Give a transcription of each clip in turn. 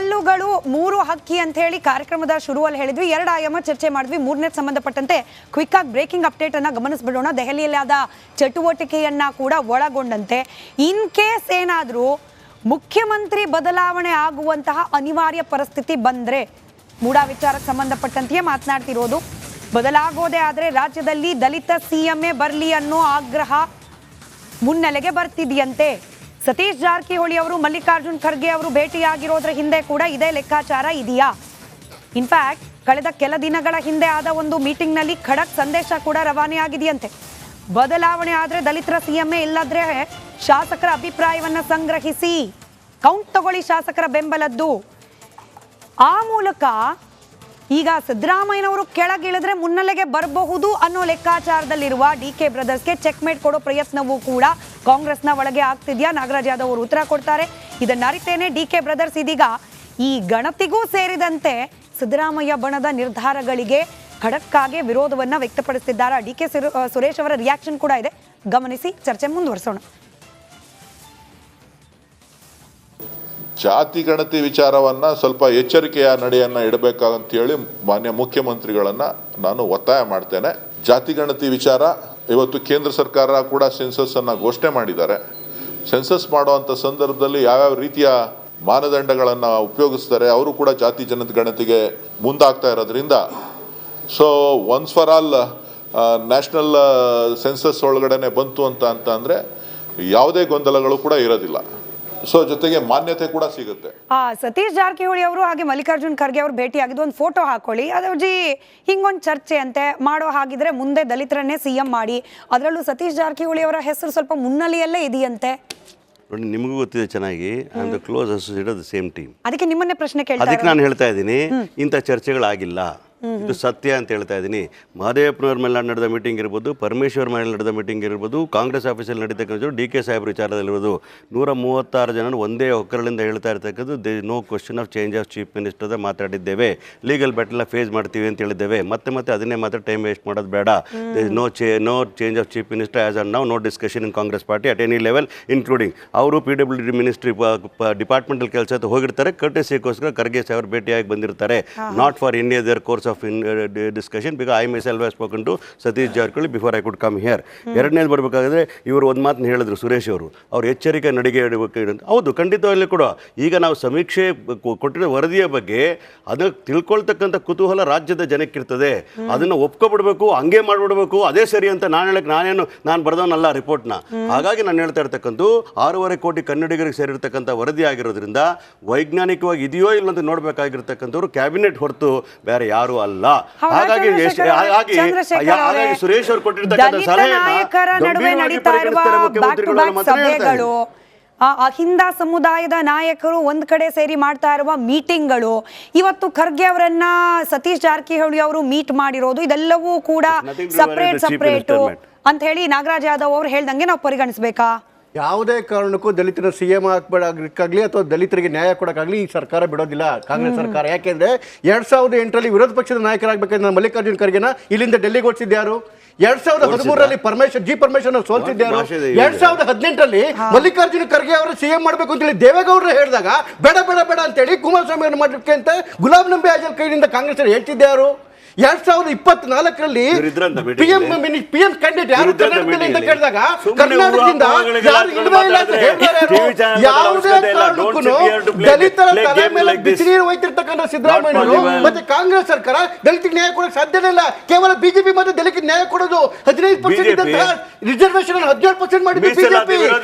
ಹಲ್ಲುಗಳು ಮೂರು ಹಕ್ಕಿ ಅಂತ ಹೇಳಿ ಕಾರ್ಯಕ್ರಮದ ಶುರುವಲ್ಲಿ ಹೇಳಿದ್ವಿ. 2 ಆಯಾಮ ಚರ್ಚೆ ಮಾಡಿದ್ವಿ. 3ನೇ ಸಂಬಂಧಪಟ್ಟಂತೆ ಕ್ವಿಕ್ ಆಗಿ ಬ್ರೇಕಿಂಗ್ ಅಪ್ಡೇಟ್ ಅನ್ನ ಗಮನಿಸಬಿಡೋಣ. ದೆಹಲಿಯಲ್ಲಿ ಆದ ಚಟುವಟಿಕೆಯನ್ನ ಕೂಡ ಒಳಗೊಂಡಂತೆ ಇನ್ ಕೇಸ್ ಏನಾದರೂ ಮುಖ್ಯಮಂತ್ರಿ ಬದಲಾವಣೆ ಆಗುವಂತಹ ಅನಿವಾರ್ಯ ಪರಿಸ್ಥಿತಿ ಬಂದ್ರೆ, ಮೂಡಾ ವಿಚಾರಕ್ಕೆ ಸಂಬಂಧಪಟ್ಟಂತೆಯೇ ಮಾತನಾಡ್ತಿರೋದು. ಬದಲಾಗೋದೇ ಆದರೆ ರಾಜ್ಯದಲ್ಲಿ ದಲಿತ ಸಿಎಂಎ ಬರಲಿ ಅನ್ನೋ ಆಗ್ರಹ ಮುನ್ನೆಲೆಗೆ ಬರ್ತಿದೆಯಂತೆ. ಸತೀಶ್ ಜಾರಕಿಹೊಳಿ ಅವರು ಮಲ್ಲಿಕಾರ್ಜುನ್ ಖರ್ಗೆ ಅವರು ಭೇಟಿಯಾಗಿರೋದ್ರ ಹಿಂದೆ ಕೂಡ ಇದೇ ಲೆಕ್ಕಾಚಾರ ಇದೆಯಾ? ಇನ್ಫ್ಯಾಕ್ಟ್ ಕಳೆದ ಕೆಲ ದಿನಗಳ ಹಿಂದೆ ಆದ ಒಂದು ಮೀಟಿಂಗ್ನಲ್ಲಿ ಖಡಕ್ ಸಂದೇಶ ಕೂಡ ರವಾನೆ ಆಗಿದೆಯಂತೆ. ಬದಲಾವಣೆ ಆದರೆ ದಲಿತರ ಸಿಎಂಎ, ಇಲ್ಲದ್ರೆ ಶಾಸಕರ ಅಭಿಪ್ರಾಯವನ್ನ ಸಂಗ್ರಹಿಸಿ ಕೌಂಟ್ ತಗೊಳ್ಳಿ ಶಾಸಕರ ಬೆಂಬಲದ್ದು. ಆ ಮೂಲಕ ಈಗ ಸಿದ್ದರಾಮಯ್ಯನವರು ಕೆಳಗಿಳಿದ್ರೆ ಮುನ್ನೆಲೆಗೆ ಬರಬಹುದು ಅನ್ನೋ ಲೆಕ್ಕಾಚಾರದಲ್ಲಿರುವ ಡಿ.ಕೆ. ಬ್ರದರ್ಸ್ಗೆ ಚೆಕ್ ಮೇಟ್ ಕೊಡೋ ಪ್ರಯತ್ನವೂ ಕೂಡ ಕಾಂಗ್ರೆಸ್ನ ಒಳಗೆ ಆಗ್ತಿದ್ಯಾ? ನಾಗರಾಜ್ ಯಾದವ್ ಅವರು ಉತ್ತರ ಕೊಡ್ತಾರೆ. ಇದನ್ನ ಅರಿತೇನೆ ಡಿ.ಕೆ. ಬ್ರದರ್ಸ್ ಇದೀಗ ಈ ಗಣತಿಗೂ ಸೇರಿದಂತೆ ಸಿದ್ದರಾಮಯ್ಯ ಬಣದ ನಿರ್ಧಾರಗಳಿಗೆ ಖಡಕ್ಕಾಗಿ ವಿರೋಧವನ್ನ ವ್ಯಕ್ತಪಡಿಸಿದ್ದಾರೆ. ಡಿ.ಕೆ. ಸುರೇಶ್ ಅವರ ರಿಯಾಕ್ಷನ್ ಕೂಡ ಇದೆ, ಗಮನಿಸಿ, ಚರ್ಚೆ ಮುಂದುವರಿಸೋಣ. ಜಾತಿ ಗಣತಿ ವಿಚಾರವನ್ನ ಸ್ವಲ್ಪ ಎಚ್ಚರಿಕೆಯ ನಡೆಯನ್ನ ಇಡಬೇಕಂತೇಳಿ ಮಾನ್ಯ ಮುಖ್ಯಮಂತ್ರಿಗಳನ್ನ ನಾನು ಒತ್ತಾಯ ಮಾಡ್ತೇನೆ. ಜಾತಿ ಗಣತಿ ವಿಚಾರ ಇವತ್ತು ಕೇಂದ್ರ ಸರ್ಕಾರ ಕೂಡ ಸೆನ್ಸಸ್ ಅನ್ನ ಘೋಷಣೆ ಮಾಡಿದ್ದಾರೆ. ಸೆನ್ಸಸ್ ಮಾಡುವಂತ ಸಂದರ್ಭದಲ್ಲಿ ಯಾವ್ಯಾವ ರೀತಿಯ ಮಾನದಂಡಗಳನ್ನ ಉಪಯೋಗಿಸ್ತಾರೆ, ಅವರು ಕೂಡ ಜಾತಿ ಜನಗಣತಿಗೆ ಮುಂದಾಗ್ತಾ ಇರೋದ್ರಿಂದ so once for all national census ಒಳಗಡೆನೆ ಬಂತು ಅಂತ ಅಂದ್ರೆ ಯಾವುದೇ ಗೊಂದಲಗಳು ಕೂಡ ಇರೋದಿಲ್ಲ. ಸೊ ಜೊತೆಗೆ ಮಾನ್ಯತೆ ಕೂಡ ಸಿಗುತ್ತೆ. ಸತೀಶ್ ಜಾರಕಿಹೊಳಿ ಅವರು ಹಾಗೆ ಮಲ್ಲಿಕಾರ್ಜುನ್ ಖರ್ಗೆ ಅವರು ಭೇಟಿ ಆಗಿದ್ದು ಒಂದು ಫೋಟೋ ಹಾಕೊಳ್ಳಿ, ಅದರ್ಜಿ ಹಿಂಗೊಂದು ಚರ್ಚೆ ಅಂತೆ ಮಾಡೋ ಹಾಗಿದ್ರೆ ಮುಂದೆ ದಲಿತರನ್ನೇ ಸಿಎಂ ಮಾಡಿ, ಅದರಲ್ಲೂ ಸತೀಶ್ ಜಾರಕಿಹೊಳಿ ಅವರ ಹೆಸರು ಸ್ವಲ್ಪ ಮುನ್ನೆಲೆಯಲ್ಲೇ ಇದೆಯಂತೆ. ನೋಡಿ, ನಿಮಗೂ ಗೊತ್ತಿದೆ ಚೆನ್ನಾಗಿ, I am the close associate of the same team. ಅದಕ್ಕೆ ನಿಮ್ಮನ್ನೇ ಪ್ರಶ್ನೆ ಕೇಳ್ತಾ ಅದಕ್ಕೆ ನಾನು ಹೇಳ್ತಾ ಇದ್ದೀನಿ, ಇಂಥ ಚರ್ಚೆಗಳಾಗಿಲ್ಲ, ಇದು ಸತ್ಯ ಅಂತ ಹೇಳ್ತಾ ಇದ್ದೀನಿ. ಮಹದೇವಪ್ಪನವ್ರ ಮೇಲೆ ನಡೆದ ಮೀಟಿಂಗ್ ಇರ್ಬೋದು, ಪರಮೇಶ್ವರ್ ಮೇಲೆ ನಡೆದ ಮೀಟಿಂಗ್ ಇರ್ಬೋದು, ಕಾಂಗ್ರೆಸ್ ಆಫೀಸಲ್ಲಿ ನಡೀತಕ್ಕಂಥ ಡಿ.ಕೆ. ಸಾಹೇಬ್ರ ವಿಚಾರದಲ್ಲಿರ್ಬೋದು, 136 ಜನ ಒಂದೇ ಒಕ್ಕರಳಿಂದ ಹೇಳ್ತಾ ಇರ್ತಕ್ಕಂಥದ್ದು they no question of change of chief minister ಮಾತಾಡಿದ್ದೇವೆ, ಲೀಗಲ್ ಬ್ಯಾಟಲ್ ಫೇಸ್ ಮಾಡ್ತೀವಿ ಅಂತ ಹೇಳಿದ್ದೇವೆ. ಮತ್ತೆ ಅದನ್ನೇ ಮಾತ್ರ ಟೈಮ್ ವೇಸ್ಟ್ ಮಾಡೋದು ಬೇಡ. No change of chief minister as on now, no discussion in Congress party at any level including ಅವರು PWD ಮಿನಿಸ್ಟ್ರಿ ಡಿಪಾರ್ಟ್ಮೆಂಟಲ್ ಕೆಲಸ ಹೋಗಿರ್ತಾರೆ, ಕರ್ಟೆಸಿಗೋಸ್ಕರ ಖರ್ಗೆ ಸಾಹೇಬ್ರು ಭೇಟಿಯಾಗಿ ಬಂದಿರ್ತಾರೆ. Not for any other course of discussion because I myself have spoken to Satish Jarkoli before I could come here. ಎರಡನೇದು ಬರಬೇಕಾದ್ರೆ ಇವರು ಒಂದು ಮಾತನ್ನು ಹೇಳಿದ್ರು ಸುರೇಶ್ ಅವರು, ಅವ್ರು ಎಚ್ಚರಿಕೆ ನಡಿಗೆ ಇಡಬೇಕು. ಹೌದು, ಖಂಡಿತವಾಗಲೂ ಕೂಡ ಈಗ ನಾವು ಸಮೀಕ್ಷೆ ಕೊಟ್ಟಿರೋ ವರದಿಯ ಬಗ್ಗೆ ಅದನ್ನು ತಿಳ್ಕೊಳ್ತಕ್ಕಂಥ ಕುತೂಹಲ ರಾಜ್ಯದ ಜನಕ್ಕಿರ್ತದೆ. ಅದನ್ನು ಒಪ್ಕೊಬಿಡ್ಬೇಕು, ಹಂಗೆ ಮಾಡಿಬಿಡ್ಬೇಕು, ಅದೇ ಸರಿ ಅಂತ ನಾನು ಬರೆದವನಲ್ಲ ರಿಪೋರ್ಟ್ನ. ಹಾಗಾಗಿ ನಾನು ಹೇಳ್ತಾ ಇರ್ತಕ್ಕಂಥ 6.5 ಕೋಟಿ ಕನ್ನಡಿಗರಿಗೆ ಸೇರಿರ್ತಕ್ಕಂಥ ವರದಿ ಆಗಿರೋದ್ರಿಂದ ವೈಜ್ಞಾನಿಕವಾಗಿ ಇದೆಯೋ ಇಲ್ಲ ಅಂತ ನೋಡಬೇಕಾಗಿರ್ತಕ್ಕಂಥವ್ರು ಕ್ಯಾಬಿನೆಟ್ ಹೊರತು ಬೇರೆ ಯಾರು ಅಲ್ಲ. ಹಾಗಾಗಿ ಸುರೇಶ್ ಅವರು ಕೊಟ್ಟಿರ್ತಕ್ಕಂಥ ಸಭೆಗಳು, ಅಹಿಂದ ಸಮುದಾಯದ ನಾಯಕರು ಒಂದ್ ಕಡೆ ಸೇರಿ ಮಾಡ್ತಾ ಇರುವ ಮೀಟಿಂಗ್ಗಳು, ಇವತ್ತು ಖರ್ಗೆ ಅವರನ್ನ ಸತೀಶ್ ಜಾರಕಿಹೊಳಿ ಅವರು ಮೀಟ್ ಮಾಡಿರೋದು, ಇದೆಲ್ಲವೂ ಕೂಡ ಸಪರೇಟ್ ಅಂತ ಹೇಳಿ ನಾಗರಾಜ್ ಯಾದವ್ ಅವರು ಹೇಳ್ದಂಗೆ ನಾವು ಪರಿಗಣಿಸಬೇಕಾ? ಯಾವುದೇ ಕಾರಣಕ್ಕೂ ದಲಿತರ ಸಿಎಂ ಹಾಕ್ಬೇಡಾಗಲಿ ಅಥವಾ ದಲಿತರಿಗೆ ನ್ಯಾಯ ಕೊಡೋಕ್ಕಾಗಲಿ ಈ ಸರ್ಕಾರ ಬಿಡೋದಿಲ್ಲ, ಕಾಂಗ್ರೆಸ್ ಸರ್ಕಾರ. ಯಾಕೆಂದ್ರೆ 2008ರಲ್ಲಿ ವಿರೋಧ ಪಕ್ಷದ ನಾಯಕರಾಗಬೇಕಾದ್ರೆ ಮಲ್ಲಿಕಾರ್ಜುನ್ ಖರ್ಗೆನ ಇಲ್ಲಿಂದ ಡೆಲ್ಲಿಗೆ ಓಡಿಸಿದ್ಯಾರು? 2013ರಲ್ಲಿ ಪರಮೇಶ್ವರ್ ಸೋಲ್ಸಿದ್ಯಾರು? 2018ರಲ್ಲಿ ಮಲ್ಲಿಕಾರ್ಜುನ ಖರ್ಗೆ ಅವರು ಸಿಎಂ ಮಾಡಬೇಕು ಅಂತೇಳಿ ದೇವೇಗೌಡರು ಹೇಳಿದಾಗ ಬೇಡ ಅಂತೇಳಿ ಕುಮಾರಸ್ವಾಮಿ ಅವರು ಮಾಡಲಿಕ್ಕೆ ಅಂತ ಗುಲಾಬ್ ನಬಿ ಆಜಾದ್ ಕೈಯಿಂದ ಕಾಂಗ್ರೆಸ್ ಹೇಳ್ತಿದ್ಯಾರು? 2024ರಲ್ಲಿ ಪಿಎಂ ಕ್ಯಾಂಡಿಡೇಟ್ ಯಾರು ಅಂತ ಕೇಳಿದಾಗ ಕರ್ನಾಟಕದಿಂದ ಯಾವುದೇ ಕಾರಣಕ್ಕೂ ದಲಿತರ ತಲೆ ಮೇಲೆ ಬಿಸಿನೀರು ಒಯ್ತಿರ್ತಕ್ಕಂಥ ಸಿದ್ದರಾಮಯ್ಯವರು ಮತ್ತೆ ಕಾಂಗ್ರೆಸ್ ಸರ್ಕಾರ ದಲಿತರಿಗೆ ನ್ಯಾಯ ಕೊಡೋಕೆ ಸಾಧ್ಯನೇ ಇಲ್ಲ. ಕೇವಲ ಬಿಜೆಪಿ ಮತ್ತೆ ದಲಿತರಿಗೆ ನ್ಯಾಯ ಕೊಡೋದು 15% ಇದ್ದಂತಹ ರಿಸರ್ವೇಶನ್ 17% ಮಾಡಿದ್ದು ಬಿಜೆಪಿ,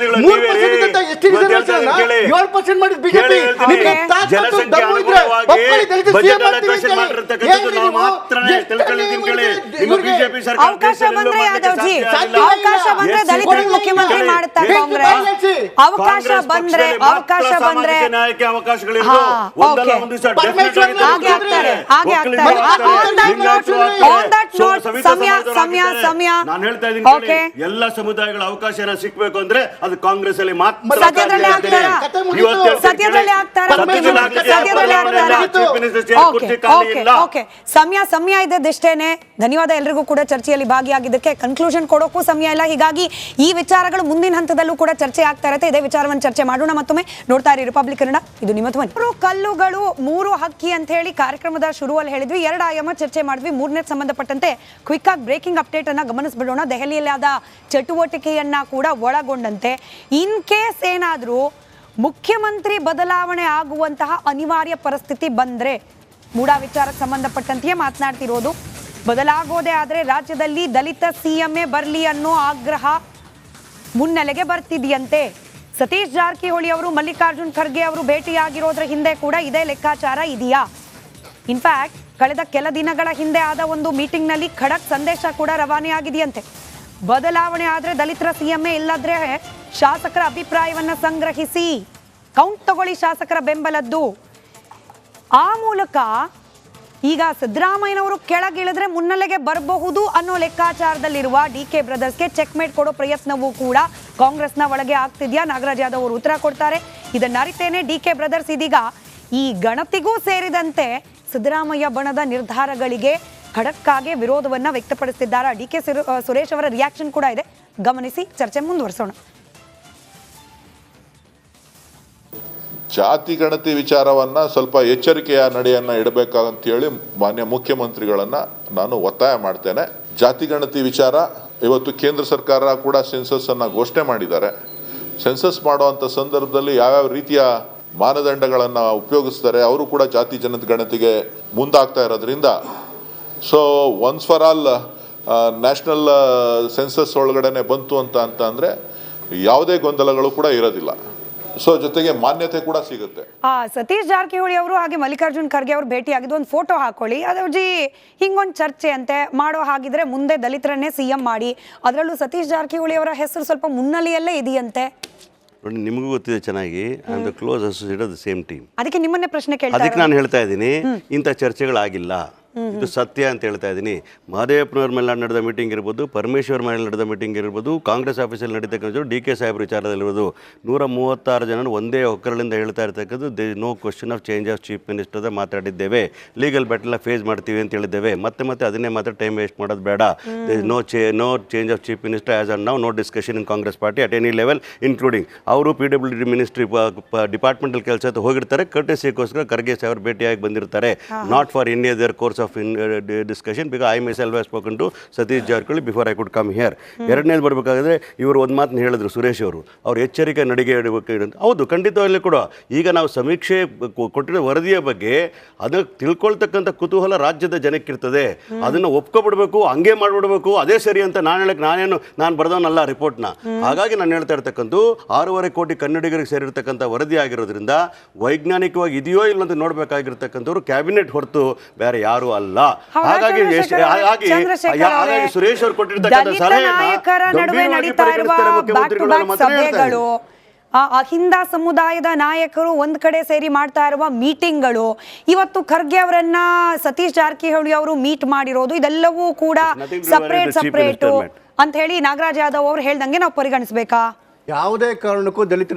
3% ಇದ್ದಂತಹ ಎಸ್ಟಿ ರಿಸರ್ವೇಶನ್ 7% ಮಾಡಿದ್ದು ಬಿಜೆಪಿ. ನಿಮಗೆ ತಾಕತ್ತು ದಮ್ಮು ಇದ್ರೆ ಒಬ್ಬರಿ ದಲಿತ ಸಿಎಂ ಅವಕಾಶ ಬಂದ್ರೆ ಯಾದವ್ಜಿ, ಅವಕಾಶ ಬಂದ್ರೆ ದಲಿತರಿಗೆ ಮುಖ್ಯಮಂತ್ರಿ ಮಾಡುತ್ತಾರೆ ಕಾಂಗ್ರೆಸ್. ಅವಕಾಶ ಬಂದ್ರೆ ನಾನು ಹೇಳ್ತಾ ಇದ್ದೀನಿ, ಎಲ್ಲ ಸಮುದಾಯಗಳ ಅವಕಾಶ ಸಿಕ್ಬೇಕು ಅಂದ್ರೆ ಅದು ಕಾಂಗ್ರೆಸ್ ಅಲ್ಲಿ ಮಾತ್ರ. ಸದ್ಯದಲ್ಲೇ ಆಗ್ತಾರೆ ಚೀಫ್ ಮಿನಿಸ್ಟರ್ ಚೇರ್ ಕುರ್ಚಿ ಖಾಲಿ ಇಲ್ಲ. ಸಮಯ ಇದ್ದಷ್ಟೇನೆ. ಧನ್ಯವಾದ ಎಲ್ರಿಗೂ ಕೂಡ ಚರ್ಚೆಯಲ್ಲಿ ಭಾಗಿಯಾಗಿದ್ದಕ್ಕೆ. ಕನ್ಕ್ಲೂಷನ್ ಕೊಡೋಕ್ಕೂ ಸಮಯ ಇಲ್ಲ, ಹೀಗಾಗಿ ಈ ವಿಚಾರಗಳು ಮುಂದಿನ ಹಂತದಲ್ಲೂ ಕೂಡ ಚರ್ಚೆ ಆಗ್ತಾ ಇರುತ್ತೆ. ಇದೇ ವಿಚಾರವನ್ನು ಚರ್ಚೆ ಮಾಡೋಣ. ಮತ್ತೊಮ್ಮೆ ನೋಡ್ತಾ ಇರಿ ರಿಪಬ್ಲಿಕ್ ಕನ್ನಡ, ಇದು ನಿಮ್ಮ ಧ್ವನಿ. 3 ಕಲ್ಲುಗಳು 3 ಹಕ್ಕಿ ಅಂತ ಹೇಳಿ ಕಾರ್ಯಕ್ರಮದ ಶುರುವಲ್ಲಿ ಹೇಳಿದ್ವಿ. 2 ಆಯಾಮ ಚರ್ಚೆ ಮಾಡಿದ್ವಿ. 3ನೇ ಸಂಬಂಧಪಟ್ಟಂತೆ ಕ್ವಿಕ್ ಆಗಿ ಬ್ರೇಕಿಂಗ್ ಅಪ್ಡೇಟ್ ಅನ್ನ ಗಮನಿಸ್ಬಿಡೋಣ. ದೆಹಲಿಯಲ್ಲಿ ಆದ ಚಟುವಟಿಕೆಯನ್ನ ಕೂಡ ಒಳಗೊಂಡಂತೆ ಇನ್ ಕೇಸ್ ಏನಾದರೂ ಮುಖ್ಯಮಂತ್ರಿ ಬದಲಾವಣೆ ಆಗುವಂತಹ ಅನಿವಾರ್ಯ ಪರಿಸ್ಥಿತಿ ಬಂದ್ರೆ, ಮೂಡ ವಿಚಾರಕ್ಕೆ ಸಂಬಂಧಪಟ್ಟಂತೆಯೇ ಮಾತನಾಡ್ತಿರೋದು. ಬದಲಾಗೋದೇ ಆದರೆ ರಾಜ್ಯದಲ್ಲಿ ದಲಿತ ಸಿಎಂಎ ಬರಲಿ ಅನ್ನೋ ಆಗ್ರಹ ಮುನ್ನೆಲೆಗೆ ಬರ್ತಿದೆಯಂತೆ. ಸತೀಶ್ ಜಾರಕಿಹೊಳಿ ಅವರು ಮಲ್ಲಿಕಾರ್ಜುನ್ ಖರ್ಗೆ ಅವರು ಭೇಟಿಯಾಗಿರೋದ್ರ ಹಿಂದೆ ಕೂಡ ಇದೇ ಲೆಕ್ಕಾಚಾರ ಇದೆಯಾ? ಇನ್ಫ್ಯಾಕ್ಟ್ ಕಳೆದ ಕೆಲ ದಿನಗಳ ಹಿಂದೆ ಆದ ಒಂದು ಮೀಟಿಂಗ್ನಲ್ಲಿ ಖಡಕ್ ಸಂದೇಶ ಕೂಡ ರವಾನೆಯಾಗಿದೆಯಂತೆ. ಬದಲಾವಣೆ ಆದರೆ ದಲಿತರ ಸಿಎಂಎ, ಇಲ್ಲದ್ರೆ ಶಾಸಕರ ಅಭಿಪ್ರಾಯವನ್ನ ಸಂಗ್ರಹಿಸಿ ಕೌಂಟ್ ತಗೊಳ್ಳಿ ಶಾಸಕರ ಬೆಂಬಲದ್ದು. ಆ ಮೂಲಕ ಈಗ ಸಿದ್ದರಾಮಯ್ಯನವರು ಕೆಳಗಿಳಿದ್ರೆ ಮುನ್ನೆಲೆಗೆ ಬರಬಹುದು ಅನ್ನೋ ಲೆಕ್ಕಾಚಾರದಲ್ಲಿರುವ ಡಿಕೆ ಬ್ರದರ್ಸ್ಗೆ ಚೆಕ್ಮೇಟ್ ಕೊಡೋ ಪ್ರಯತ್ನವೂ ಕೂಡ ಕಾಂಗ್ರೆಸ್ನ ಒಳಗೆ ಆಗ್ತಿದ್ಯಾ? ನಾಗರಾಜ್ ಯಾದವ್ ಅವರು ಉತ್ತರ ಕೊಡ್ತಾರೆ. ಇದನ್ನರಿತೇನೆ ಡಿಕೆ ಬ್ರದರ್ಸ್ ಇದೀಗ ಈ ಗಣತಿಗೂ ಸೇರಿದಂತೆ ಸಿದ್ದರಾಮಯ್ಯ ಬಣದ ನಿರ್ಧಾರಗಳಿಗೆ ಖಡಕ್ಕಾಗಿ ವಿರೋಧವನ್ನ ವ್ಯಕ್ತಪಡಿಸಿದ್ದಾರೆ. ಡಿಕೆ ಸುರೇಶ್ ಅವರ ರಿಯಾಕ್ಷನ್ ಕೂಡ ಇದೆ, ಗಮನಿಸಿ. ಚರ್ಚೆ ಮುಂದುವರಿಸೋಣ. ಜಾತಿ ಗಣತಿ ವಿಚಾರವನ್ನ ಸ್ವಲ್ಪ ಎಚ್ಚರಿಕೆಯ ನಡೆಯನ್ನ ಇಡಬೇಕಂತೇಳಿ ಮಾನ್ಯ ಮುಖ್ಯಮಂತ್ರಿಗಳನ್ನ ನಾನು ಒತ್ತಾಯ ಮಾಡ್ತೇನೆ. ಜಾತಿ ಗಣತಿ ವಿಚಾರ ಇವತ್ತು ಕೇಂದ್ರ ಸರ್ಕಾರ ಕೂಡ ಸೆನ್ಸಸ್ ಅನ್ನ ಘೋಷಣೆ ಮಾಡಿದ್ದಾರೆ. ಸೆನ್ಸಸ್ ಮಾಡುವಂಥ ಸಂದರ್ಭದಲ್ಲಿ ಯಾವ್ಯಾವ ರೀತಿಯ ಮಾನದಂಡಗಳನ್ನು ಉಪಯೋಗಿಸ್ತಾರೆ, ಅವರು ಕೂಡ ಜಾತಿ ಗಣತಿಗೆ ಮುಂದಾಗ್ತಾ ಇರೋದ್ರಿಂದ so once for all national census ಒಳಗಡೆ ಬಂತು ಅಂತ ಅಂದರೆ ಯಾವುದೇ ಗೊಂದಲಗಳು ಕೂಡ ಇರೋದಿಲ್ಲ. ಸೊ ಜೊತೆಗೆ ಮಾನ್ಯತೆ ಕೂಡ ಸಿಗುತ್ತೆ. ಸತೀಶ್ ಜಾರಕಿಹೊಳಿ ಅವರು ಹಾಗೆ ಮಲ್ಲಿಕಾರ್ಜುನ್ ಖರ್ಗೆ ಅವರು ಭೇಟಿಯಾಗಿದ್ದು ಒಂದು ಫೋಟೋ ಹಾಕೊಳ್ಳಿ, ಅದು ಹಿಂಗೊಂದು ಚರ್ಚೆ ಅಂತೆ ಮಾಡೋ ಹಾಗಿದ್ರೆ ಮುಂದೆ ದಲಿತರನ್ನೇ ಸಿಎಂ ಮಾಡಿ, ಅದರಲ್ಲೂ ಸತೀಶ್ ಜಾರಕಿಹೊಳಿ ಅವರ ಹೆಸರು ಸ್ವಲ್ಪ ಮುನ್ನೆಲೆಯಲ್ಲೇ ಇದೆಯಂತೆ. ನೋಡಿ, ನಿಮಗೂ ಗೊತ್ತಿದೆ ಚೆನ್ನಾಗಿ, I am the close associate of the same team. ಅದಕ್ಕೆ ನಿಮ್ಮನ್ನೇ ಪ್ರಶ್ನೆ ಕೇಳ್ತಾ ಅದಕ್ಕೆ ನಾನು ಹೇಳ್ತಾ ಇದ್ದೀನಿ, ಇಂಥ ಚರ್ಚೆಗಳಾಗಿಲ್ಲ, ಇದು ಸತ್ಯ ಅಂತ ಹೇಳ್ತಾ ಇದ್ದೀನಿ. ಮಹದೇವಪ್ಪನವ್ರ ಮೇಲೆ ನಡೆದ ಮೀಟಿಂಗ್ ಇರ್ಬೋದು, ಪರಮೇಶ್ವರ್ ಮೇಲೆ ನಡೆದ ಮೀಟಿಂಗ್ ಇರ್ಬೋದು, ಕಾಂಗ್ರೆಸ್ ಆಫೀಸಲ್ಲಿ ನಡೀತಕ್ಕಂಥ ಡಿ ಕೆ ಸಾಹೇಬ್ರ ವಿಚಾರದಲ್ಲಿರ್ಬೋದು, 136 ಜನ ಒಂದೇ ಒಕ್ಕರಳಿಂದ ಹೇಳ್ತಾ ಇರ್ತಕ್ಕಂಥದ್ದು they no question of change of chief minister ಮಾತಾಡಿದ್ದೇವೆ, ಲೀಗಲ್ ಬ್ಯಾಟಲ್ ಫೇಸ್ ಮಾಡ್ತೀವಿ ಅಂತ ಹೇಳಿದ್ದೇವೆ. ಮತ್ತೆ ಅದನ್ನೇ ಮಾತ್ರ ಟೈಮ್ ವೇಸ್ಟ್ ಮಾಡೋದು ಬೇಡ. No change of chief minister as on now, no discussion in Congress party at any level including ಅವರು PWD ಮಿನಿಸ್ಟ್ರಿ ಡಿಪಾರ್ಟ್ಮೆಂಟಲ್ ಕೆಲಸ ಹೋಗಿರ್ತಾರೆ, ಕರ್ಟೆಸಿಗೋಸ್ಕರ ಖರ್ಗೆ ಸಾಹೇಬ್ರು ಭೇಟಿಯಾಗಿ ಬಂದಿರ್ತಾರೆ, not for any other course of discussion because I myself have spoken to Satish Jarkali before I could come here. ಎರಡನೇದು ಬರಬೇಕಾದ್ರೆ ಇವರು ಒಂದು ಮಾತನ್ನು ಹೇಳಿದ್ರು ಸುರೇಶ್ ಅವರು, ಅವ್ರು ಎಚ್ಚರಿಕೆ ನಡಿಗೆ ಇಡಬೇಕು. ಹೌದು, ಖಂಡಿತವಾಗಲೂ ಕೂಡ ಈಗ ನಾವು ಸಮೀಕ್ಷೆ ಕೊಟ್ಟಿರೋ ವರದಿಯ ಬಗ್ಗೆ ಅದನ್ನು ತಿಳ್ಕೊಳ್ತಕ್ಕಂಥ ಕುತೂಹಲ ರಾಜ್ಯದ ಜನಕ್ಕಿರ್ತದೆ. ಅದನ್ನು ಒಪ್ಕೊಬಿಡ್ಬೇಕು, ಹಂಗೆ ಮಾಡಿಬಿಡ್ಬೇಕು, ಅದೇ ಸರಿ ಅಂತ ನಾನು ಬರೆದವನಲ್ಲ ರಿಪೋರ್ಟ್ನ. ಹಾಗಾಗಿ ನಾನು ಹೇಳ್ತಾ ಇರ್ತಕ್ಕಂಥ 6.5 ಕೋಟಿ ಕನ್ನಡಿಗರಿಗೆ ಸೇರಿರ್ತಕ್ಕಂಥ ವರದಿ ಆಗಿರೋದ್ರಿಂದ ವೈಜ್ಞಾನಿಕವಾಗಿ ಇದೆಯೋ ಇಲ್ಲ ಅಂತ ನೋಡಬೇಕಾಗಿರ್ತಕ್ಕಂಥವ್ರು ಕ್ಯಾಬಿನೆಟ್ ಹೊರತು ಬೇರೆ ಯಾರು ಅಲ್ಲ. ಹಾಗಾಗಿ ಸುರೇಶ್ ಅವರು ಕೊಟ್ಟಿರ್ತಕ್ಕಂಥ ಸಭೆಗಳು, ಅಹಿಂದ ಸಮುದಾಯದ ನಾಯಕರು ಒಂದ್ ಕಡೆ ಸೇರಿ ಮಾಡ್ತಾ ಇರುವ ಮೀಟಿಂಗ್ಗಳು, ಇವತ್ತು ಖರ್ಗೆ ಅವರನ್ನ ಸತೀಶ್ ಜಾರಕಿಹೊಳಿ ಅವರು ಮೀಟ್ ಮಾಡಿರೋದು, ಇದೆಲ್ಲವೂ ಕೂಡ ಸಪರೇಟ್ ಅಂತ ಹೇಳಿ ನಾಗರಾಜ್ ಯಾದವ್ ಅವರು ಹೇಳ್ದಂಗೆ ನಾವು ಪರಿಗಣಿಸಬೇಕಾ? ಯಾವುದೇ ಕಾರಣಕ್ಕೂ ದಲಿತರ